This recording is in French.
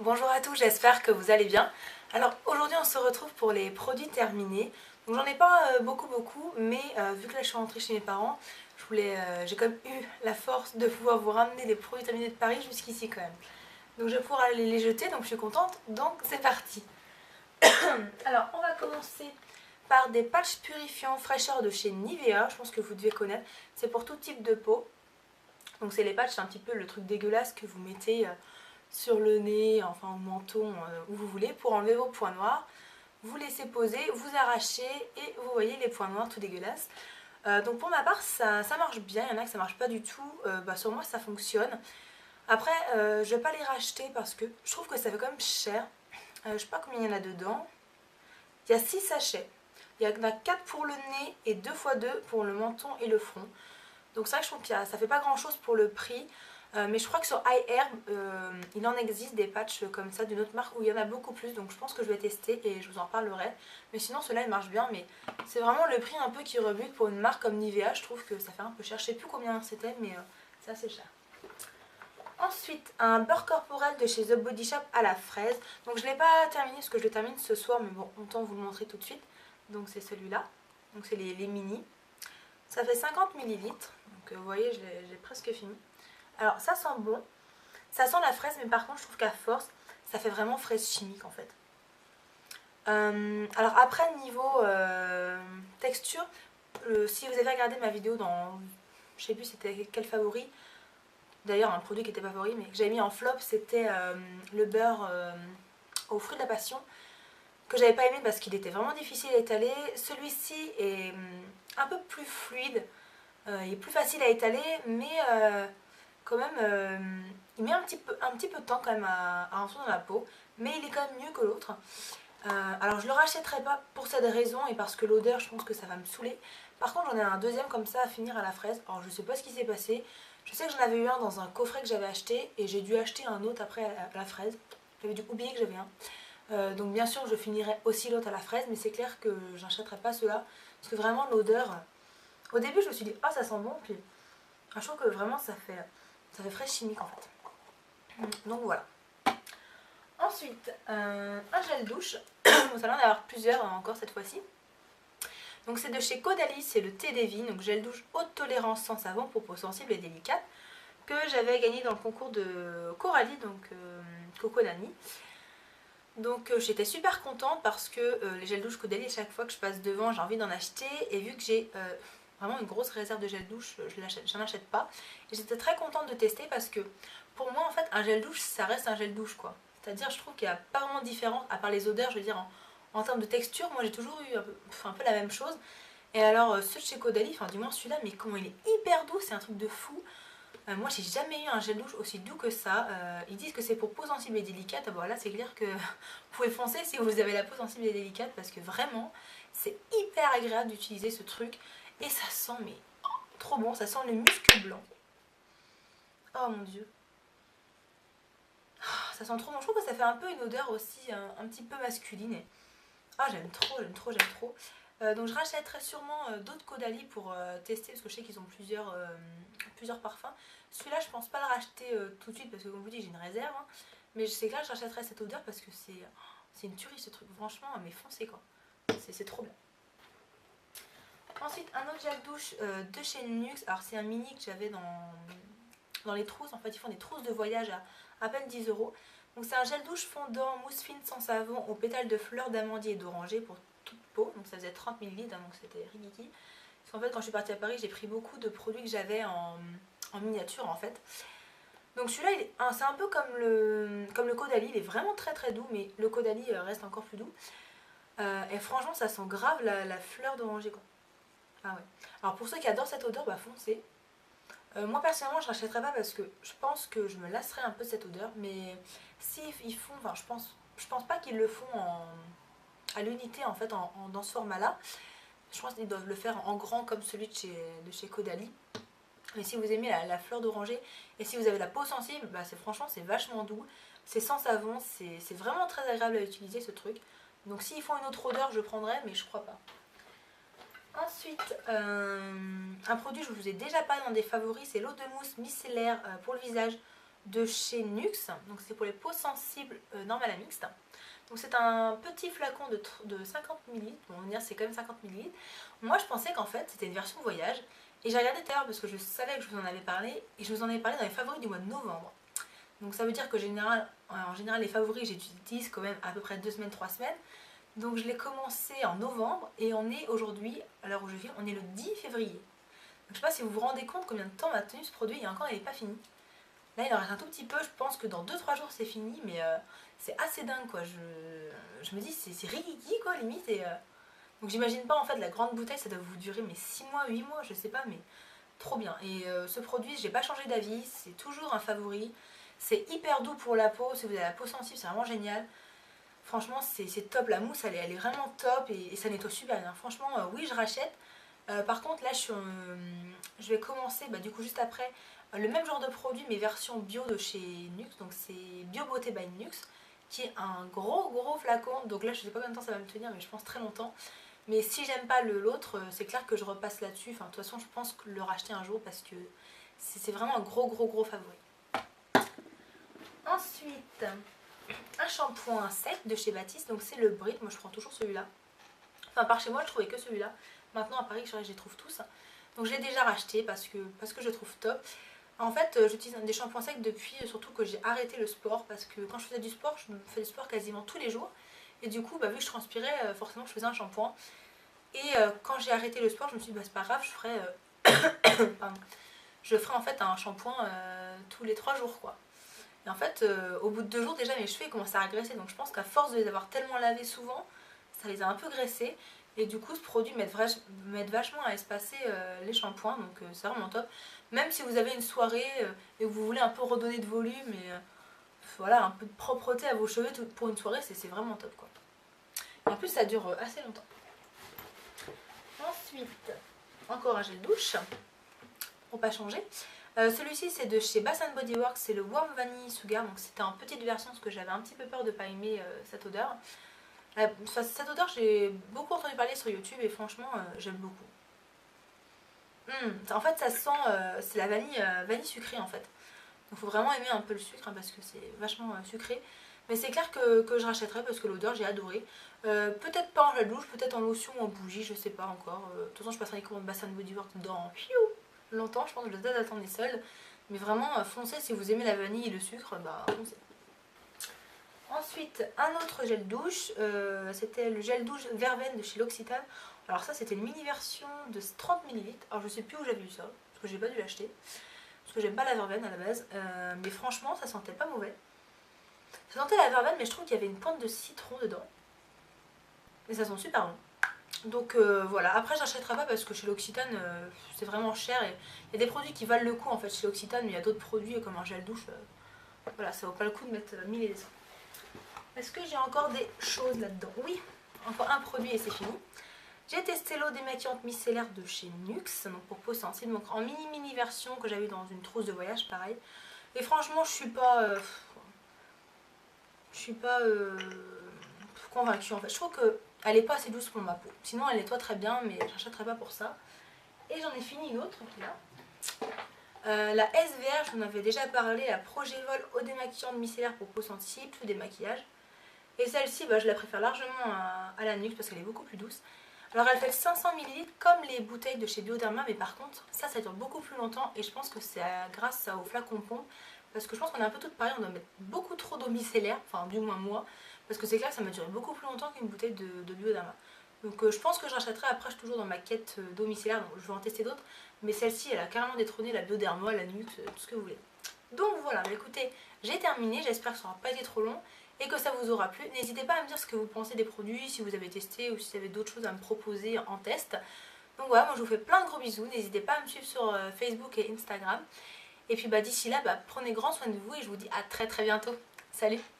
Bonjour à tous, j'espère que vous allez bien. Alors aujourd'hui on se retrouve pour les produits terminés. Donc j'en ai pas beaucoup, mais vu que là je suis rentrée chez mes parents, j'ai quand même eu la force de pouvoir vous ramener des produits terminés de Paris jusqu'ici quand même. Donc je vais pouvoir aller les jeter, donc je suis contente, donc c'est parti. Alors on va commencer par des patchs purifiants fraîcheur de chez Nivea, je pense que vous devez connaître. C'est pour tout type de peau. Donc c'est les patchs, c'est un petit peu le truc dégueulasse que vous mettez sur le nez, enfin au menton, où vous voulez, pour enlever vos points noirs. Vous laissez poser, vous arrachez et vous voyez les points noirs tout dégueulasses. Donc pour ma part ça marche bien, il y en a que ça marche pas du tout, sur moi ça fonctionne. Après je vais pas les racheter parce que je trouve que ça fait quand même cher. Je sais pas combien il y en a dedans. Il y a 6 sachets. Il y en a 4 pour le nez et 2 x 2 pour le menton et le front. Donc c'est vrai que je trouve que ça fait pas grand chose pour le prix. Mais je crois que sur iHerb, il en existe des patchs comme ça d'une autre marque où il y en a beaucoup plus. Donc je pense que je vais tester et je vous en parlerai. Mais sinon ceux-là ils marchent bien. Mais c'est vraiment le prix un peu qui rebute pour une marque comme Nivea. Je trouve que ça fait un peu cher. Je sais plus combien c'était mais c'est assez cher. Ensuite, un beurre corporel de chez The Body Shop à la fraise. Donc je ne l'ai pas terminé parce que je le termine ce soir. Mais bon, autant vous le montrer tout de suite. Donc c'est celui-là. Donc c'est les mini. Ça fait 50 ml. Donc vous voyez, j'ai presque fini. Alors ça sent bon, ça sent la fraise, mais par contre je trouve qu'à force, ça fait vraiment fraise chimique en fait. Alors après niveau texture, si vous avez regardé ma vidéo dans, je sais plus c'était quel favori, d'ailleurs un produit qui était favori mais que j'avais mis en flop, c'était le beurre aux fruits de la passion, que j'avais pas aimé parce qu'il était vraiment difficile à étaler. Celui-ci est un peu plus fluide, il est plus facile à étaler, mais quand même, il met un petit peu de temps quand même à rentrer dans la peau, mais il est quand même mieux que l'autre. Alors je le rachèterai pas pour cette raison et parce que l'odeur, je pense que ça va me saouler. Par contre, j'en ai un deuxième comme ça à finir à la fraise. Alors je sais pas ce qui s'est passé. Je sais que j'en avais eu un dans un coffret que j'avais acheté et j'ai dû acheter un autre après à la fraise. J'avais dû oublier que j'avais un. Donc bien sûr, je finirai aussi l'autre à la fraise, mais c'est clair que j'achèterai pas ceux-là parce que vraiment l'odeur. Au début, je me suis dit ah ça sent bon, puis je trouve que vraiment ça fait fraise chimique en fait. Donc voilà. Ensuite, un gel douche. Nous allons en avoir plusieurs encore cette fois-ci. Donc c'est de chez Caudalie, c'est le thé des vignes, donc gel douche haute tolérance sans savon pour peau sensible et délicate, que j'avais gagné dans le concours de Coralie, donc Coco Nani. Donc j'étais super contente parce que les gels douche Caudalie, à chaque fois que je passe devant, j'ai envie d'en acheter. Et vu que j'ai vraiment une grosse réserve de gel douche, j'en achète pas. Et j'étais très contente de tester parce que pour moi, en fait, un gel douche, ça reste un gel douche, quoi. C'est-à-dire, je trouve qu'il n'y a pas vraiment de différence, à part les odeurs, je veux dire, en termes de texture, moi j'ai toujours eu un peu la même chose. Et alors, ceux de chez Caudalie, enfin du moins celui-là, mais comment il est hyper doux, c'est un truc de fou. Moi j'ai jamais eu un gel douche aussi doux que ça. Ils disent que c'est pour peau sensible et délicate. Bon là c'est clair que vous pouvez foncer si vous avez la peau sensible et délicate parce que vraiment c'est hyper agréable d'utiliser ce truc. Et ça sent mais trop bon, ça sent le musc blanc. Oh mon dieu. Ça sent trop bon. Je trouve que ça fait un peu une odeur aussi un petit peu masculine. Ah j'aime trop, j'aime trop, j'aime trop. Donc je rachèterai sûrement d'autres Caudalie pour tester parce que je sais qu'ils ont plusieurs parfums. Celui-là je pense pas le racheter tout de suite parce que comme je vous dis j'ai une réserve. Hein. Mais je sais que là je rachèterai cette odeur parce que c'est une tuerie ce truc. Franchement mais foncez quoi. C'est trop bien. Ensuite un autre gel douche de chez Nuxe. Alors c'est un mini que j'avais dans les trousses. En fait ils font des trousses de voyage à peine 10 euros. Donc c'est un gel douche fondant mousse fine sans savon aux pétales de fleurs d'amandier et d'oranger pour toute peau. Donc ça faisait 30 ml, hein, donc c'était rigiki. Parce qu'en fait quand je suis partie à Paris j'ai pris beaucoup de produits que j'avais en miniature en fait. Donc celui-là c'est un peu comme le Caudalie, il est vraiment très très doux mais le Caudalie reste encore plus doux. Et franchement ça sent grave la fleur d'oranger quoi. Ah ouais. Alors pour ceux qui adorent cette odeur, bah foncez. Moi personnellement je rachèterai pas parce que je pense que je me lasserai un peu de cette odeur, mais si ils font, enfin je pense pas qu'ils le font à l'unité en fait dans ce format là. Je pense qu'ils doivent le faire en grand comme celui de chez Caudalie. Mais si vous aimez la fleur d'oranger et si vous avez la peau sensible, bah franchement c'est vachement doux, c'est sans savon, c'est vraiment très agréable à utiliser ce truc. Donc s'ils font une autre odeur je prendrai mais je crois pas. Ensuite, un produit que je vous ai déjà parlé dans des favoris, c'est l'eau de mousse micellaire pour le visage de chez NYX. Donc c'est pour les peaux sensibles normales à mixtes. Donc c'est un petit flacon de 50 ml. Bon, on va dire c'est quand même 50 ml. Moi je pensais qu'en fait c'était une version voyage. Et j'ai regardé tout à l'heure parce que je savais que je vous en avais parlé. Et je vous en ai parlé dans les favoris du mois de novembre. Donc ça veut dire que en général les favoris j'utilise quand même à peu près 2 semaines, 3 semaines. Donc je l'ai commencé en novembre et on est aujourd'hui, à l'heure où je filme, on est le 10 février. Donc, je ne sais pas si vous vous rendez compte combien de temps m'a tenu ce produit et encore il n'est pas fini. Là il en reste un tout petit peu, je pense que dans 2-3 jours c'est fini, mais c'est assez dingue quoi. Je me dis c'est rikiki quoi limite. Donc j'imagine pas en fait la grande bouteille ça doit vous durer mais 6 mois, 8 mois, je sais pas, mais trop bien. Et ce produit j'ai pas changé d'avis, c'est toujours un favori. C'est hyper doux pour la peau, si vous avez la peau sensible c'est vraiment génial. Franchement c'est top, la mousse elle est vraiment top et ça nettoie super bien. Franchement oui je rachète. Par contre là je vais commencer du coup juste après le même genre de produit mais version bio de chez NYX. Donc c'est Bio Beauté by NYX qui est un gros flacon. Donc là je sais pas combien de temps ça va me tenir mais je pense très longtemps. Mais si j'aime pas l'autre c'est clair que je repasse là-dessus. Enfin de toute façon je pense que le racheter un jour parce que c'est vraiment un gros favori. Ensuite, un shampoing sec de chez Baptiste, donc c'est le Brit, moi je prends toujours celui-là. Enfin par chez moi je trouvais que celui-là, maintenant à Paris je les trouve tous. Donc je l'ai déjà racheté parce que je le trouve top. En fait j'utilise des shampoings secs depuis, surtout que j'ai arrêté le sport, parce que quand je faisais du sport, je faisais du sport quasiment tous les jours. Et du coup vu que je transpirais, forcément je faisais un shampoing. Et quand j'ai arrêté le sport je me suis dit c'est pas grave, je ferai, je ferai en fait un shampoing tous les 3 jours quoi. Et en fait, au bout de 2 jours, déjà mes cheveux commençaient à agresser. Donc je pense qu'à force de les avoir tellement lavés souvent, ça les a un peu graissés. Et du coup, ce produit m'aide vachement à espacer les shampoings. Donc c'est vraiment top. Même si vous avez une soirée et que vous voulez un peu redonner de volume et voilà, un peu de propreté à vos cheveux pour une soirée, c'est vraiment top quoi. Et en plus, ça dure assez longtemps. Ensuite, encore un gel douche pour pas changer. Celui-ci c'est de chez Bath & Body Works, c'est le Warm Vanille Sugar, donc c'était en petite version parce que j'avais un petit peu peur de ne pas aimer cette odeur. Cette odeur j'ai beaucoup entendu parler sur YouTube et franchement j'aime beaucoup. En fait ça sent, c'est la vanille sucrée en fait. Donc il faut vraiment aimer un peu le sucre parce que c'est vachement sucré. Mais c'est clair que je rachèterai parce que l'odeur j'ai adoré. Peut-être pas en gel douche, peut-être en lotion ou en bougie, je sais pas encore. De toute façon je passerai les commandes Bath & Body Works dans longtemps, je pense que je les ai attendus seuls. Mais vraiment, foncez si vous aimez la vanille et le sucre, foncez. Ensuite, un autre gel douche, c'était le gel douche Verveine de chez L'Occitane. Alors ça, c'était une mini version de 30 ml. Alors je sais plus où j'avais vu ça, parce que j'ai pas dû l'acheter. Parce que j'aime pas la verveine à la base. Mais franchement, ça sentait pas mauvais. Ça sentait la verveine, mais je trouve qu'il y avait une pointe de citron dedans. Et ça sent super bon. Donc voilà, après j'achèterai pas parce que chez L'Occitane c'est vraiment cher et il y a des produits qui valent le coup en fait chez L'Occitane, mais il y a d'autres produits comme un gel douche, voilà, ça vaut pas le coup de mettre 1000 et des cents. Est-ce que j'ai encore des choses là-dedans? Oui, encore un produit et c'est fini. J'ai testé l'eau démaquillante micellaire de chez NYX, donc pour peau sensible, donc en mini version que j'avais dans une trousse de voyage, pareil. Et franchement je suis pas convaincue en fait, je trouve que elle est pas assez douce pour ma peau. Sinon elle nettoie très bien, mais j'achèterai pas pour ça. Et j'en ai fini une autre qui est là. La SVR, je vous en avais déjà parlé, la Progevol eau démaquillante micellaire pour peau sensible, tout démaquillage. Et celle-ci, je la préfère largement à la NYX parce qu'elle est beaucoup plus douce. Alors elle fait 500 ml comme les bouteilles de chez Bioderma, mais par contre ça dure beaucoup plus longtemps et je pense que c'est grâce au flacon pompe. Parce que je pense qu'on est un peu toutes pareilles, on doit mettre beaucoup trop d'eau micellaire, enfin du moins moi. Parce que c'est clair que ça m'a duré beaucoup plus longtemps qu'une bouteille de Bioderma. Donc je pense que je rachèterai après, je suis toujours dans ma quête d'eau micellaire, donc je vais en tester d'autres. Mais celle-ci, elle a carrément détrôné la Bioderma, la NYX, tout ce que vous voulez. Donc voilà, écoutez, j'ai terminé, j'espère que ça n'aura pas été trop long et que ça vous aura plu. N'hésitez pas à me dire ce que vous pensez des produits, si vous avez testé ou si vous avez d'autres choses à me proposer en test. Donc voilà, moi je vous fais plein de gros bisous, n'hésitez pas à me suivre sur Facebook et Instagram. Et puis d'ici là, prenez grand soin de vous et je vous dis à très bientôt. Salut!